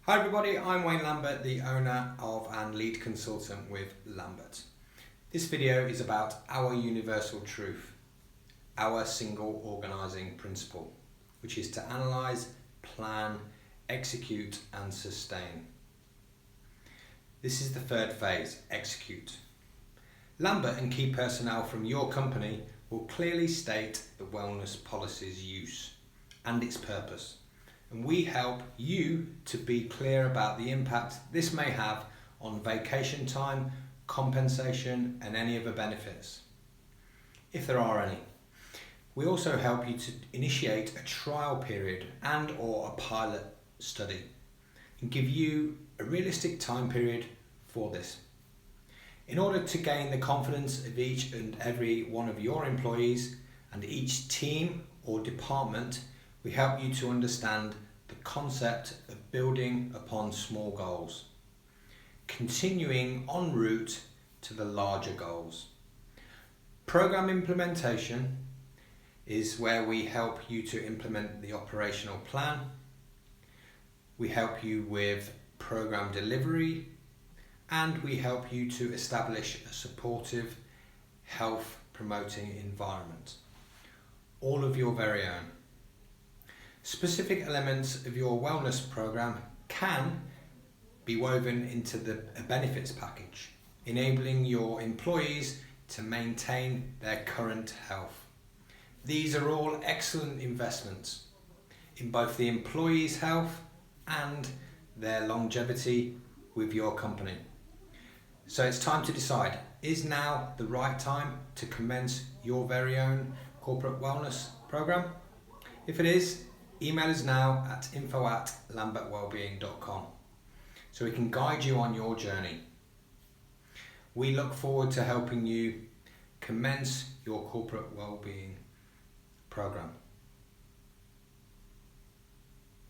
Hi everybody, I'm Wayne Lambert, the owner of and lead consultant with Lambert. This video is about our universal truth, our single organising principle, which is to analyse, plan, execute and sustain. This is the third phase, execute. Lambert and key personnel from your company will clearly state the wellness policy's use and its purpose. And we help you to be clear about the impact this may have on vacation time, compensation and any other benefits, if there are any. We also help you to initiate a trial period and or a pilot study and give you a realistic time period for this. In order to gain the confidence of each and every one of your employees and each team or department, we help you to understand the concept of building upon small goals, continuing en route to the larger goals. Program implementation is where we help you to implement the operational plan. We help you with program delivery, and we help you to establish a supportive, health promoting environment, all of your very own. Specific elements of your wellness program can be woven into the benefits package, enabling your employees to maintain their current health. These are all excellent investments in both the employee's health and their longevity with your company. So it's time to decide, is now the right time to commence your very own corporate wellness program? If it is, email us now at info@lambertwellbeing.com so we can guide you on your journey. We look forward to helping you commence your corporate wellbeing